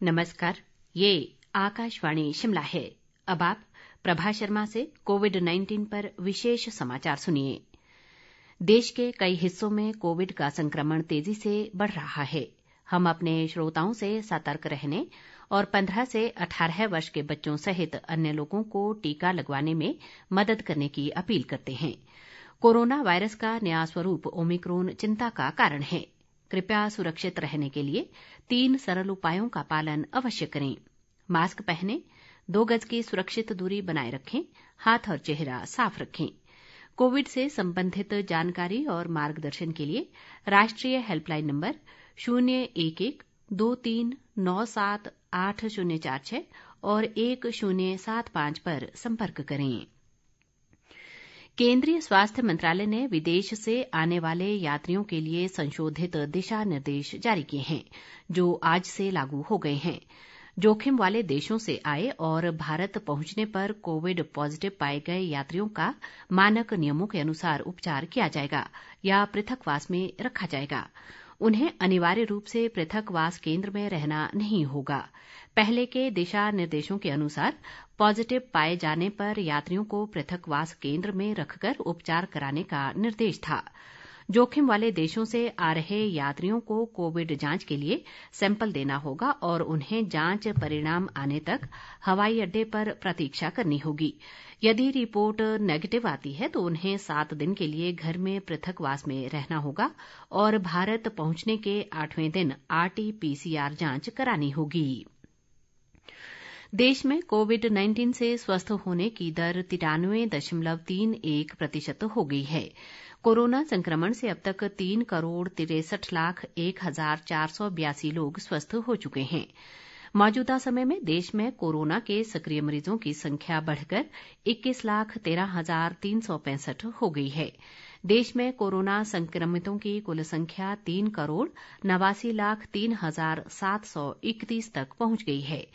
नमस्कार, ये आकाशवाणी शिमला है। अब आप प्रभा शर्मा से कोविड-19 पर विशेष समाचार सुनिए। देश के कई हिस्सों में कोविड का संक्रमण तेजी से बढ़ रहा है। हम अपने श्रोताओं से सतर्क रहने और 15 से 18 वर्ष के बच्चों सहित अन्य लोगों को टीका लगवाने में मदद करने की अपील करते हैं। कोरोना वायरस का नया स्वरूप ओमिक्रॉन चिंता का कारण है। कृपया सुरक्षित रहने के लिए 3 सरल उपायों का पालन अवश्य करें। मास्क पहनें, 2 गज की सुरक्षित दूरी बनाए रखें, हाथ और चेहरा साफ रखें। कोविड से संबंधित जानकारी और मार्गदर्शन के लिए राष्ट्रीय हेल्पलाइन नंबर 011-2397-8046 और 1075 पर संपर्क करें। केंद्रीय स्वास्थ्य मंत्रालय ने विदेश से आने वाले यात्रियों के लिए संशोधित दिशा निर्देश जारी किए हैं, जो आज से लागू हो गए हैं। जोखिम वाले देशों से आए और भारत पहुंचने पर कोविड पॉजिटिव पाए गए यात्रियों का मानक नियमों के अनुसार उपचार किया जाएगा या पृथकवास में रखा जाएगा। उन्हें अनिवार्य रूप से पृथकवास केंद्र में रहना नहीं होगा। पहले के दिशा निर्देशों के अनुसार पॉजिटिव पाए जाने पर यात्रियों को पृथकवास केंद्र में रखकर उपचार कराने का निर्देश था। जोखिम वाले देशों से आ रहे यात्रियों को कोविड जांच के लिए सैंपल देना होगा और उन्हें जांच परिणाम आने तक हवाई अड्डे पर प्रतीक्षा करनी होगी। यदि रिपोर्ट नेगेटिव आती है तो उन्हें 7 दिन के लिए घर में पृथकवास में रहना होगा और भारत पहुंचने के 8वें दिन RT-PCR जांच करानी होगी। देश में कोविड-19 से स्वस्थ होने की दर 93.31% हो गई है। कोरोना संक्रमण से अब तक 3,63,01,482 लोग स्वस्थ हो चुके हैं। मौजूदा समय में देश में कोरोना के सक्रिय मरीजों की संख्या बढ़कर 21,13,365 हो गई है। देश में कोरोना संक्रमितों की कुल संख्या 3,89,03,731 तक पहुंच गई है।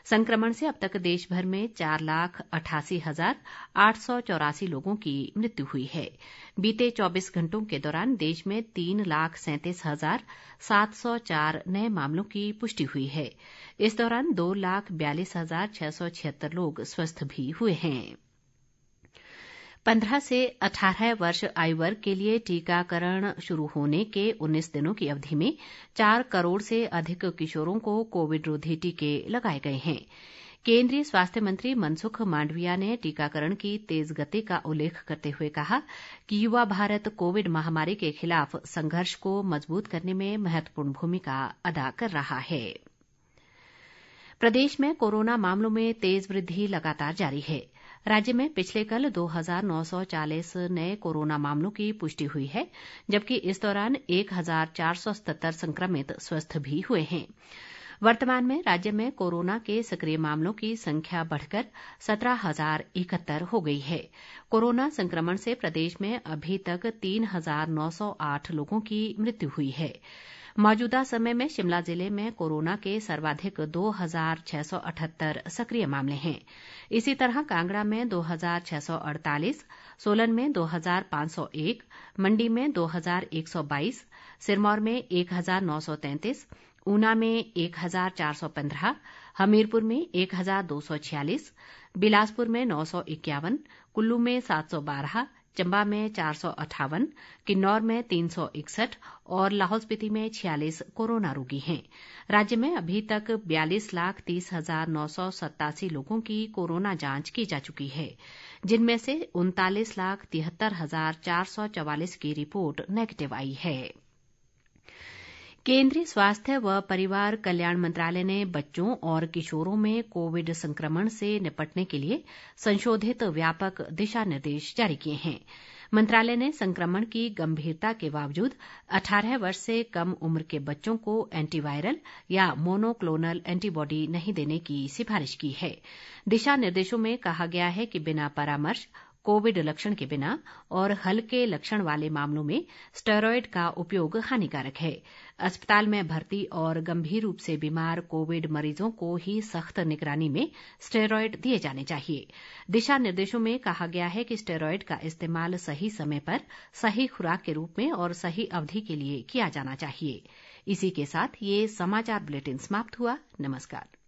संक्रमण से अब तक देश भर में 4,88,884 लोगों की मृत्यु हुई है। बीते 24 घंटों के दौरान देश में 3,37,704 नए मामलों की पुष्टि हुई है। इस दौरान 2,42,676 लोग स्वस्थ भी हुए हैं। 15 से 18 वर्ष आयु वर्ग के लिए टीकाकरण शुरू होने के 19 दिनों की अवधि में 4 करोड़ से अधिक किशोरों को कोविड रोधी टीके लगाए गए हैं। केंद्रीय स्वास्थ्य मंत्री मनसुख मांडविया ने टीकाकरण की तेज गति का उल्लेख करते हुए कहा कि युवा भारत कोविड महामारी के खिलाफ संघर्ष को मजबूत करने में महत्वपूर्ण भूमिका अदा कर रहा है। प्रदेश में कोरोना मामलों में तेज वृद्धि लगातार जारी है। राज्य में पिछले कल 2,940 नए कोरोना मामलों की पुष्टि हुई है, जबकि इस दौरान 1,477 संक्रमित स्वस्थ भी हुए हैं। वर्तमान में राज्य में कोरोना के सक्रिय मामलों की संख्या बढ़कर 17,071 हो गई है। कोरोना संक्रमण से प्रदेश में अभी तक 3,908 लोगों की मृत्यु हुई है। मौजूदा समय में शिमला जिले में कोरोना के सर्वाधिक 2,678 सक्रिय मामले हैं। इसी तरह कांगड़ा में 2,648, सोलन में 2,501, मंडी में 2,122, सिरमौर में 1,933, ऊना में 1,415, हमीरपुर में 1,246, बिलासपुर में 951, कुल्लू में 712, चंबा में 458, किन्नौर में 361 और लाहौल स्पीति में 46 कोरोना रोगी हैं। राज्य में अभी तक 42,30,987 लोगों की कोरोना जांच की जा चुकी है, जिनमें से 39,73,444 की रिपोर्ट नेगेटिव आई है। केंद्रीय स्वास्थ्य व परिवार कल्याण मंत्रालय ने बच्चों और किशोरों में कोविड संक्रमण से निपटने के लिए संशोधित व्यापक दिशा निर्देश जारी किए हैं। मंत्रालय ने संक्रमण की गंभीरता के बावजूद 18 वर्ष से कम उम्र के बच्चों को एंटीवायरल या मोनोक्लोनल एंटीबॉडी नहीं देने की सिफारिश की है। दिशा निर्देशों में कहा गया है कि बिना परामर्श, कोविड लक्षण के बिना और हल्के लक्षण वाले मामलों में स्टेरॉयड का उपयोग हानिकारक है। अस्पताल में भर्ती और गंभीर रूप से बीमार कोविड मरीजों को ही सख्त निगरानी में स्टेरॉयड दिए जाने चाहिए। दिशा निर्देशों में कहा गया है कि स्टेरॉयड का इस्तेमाल सही समय पर, सही खुराक के रूप में और सही अवधि के लिए किया जाना चाहिए। इसी के साथ ये समाचार बुलेटिन समाप्त हुआ। नमस्कार।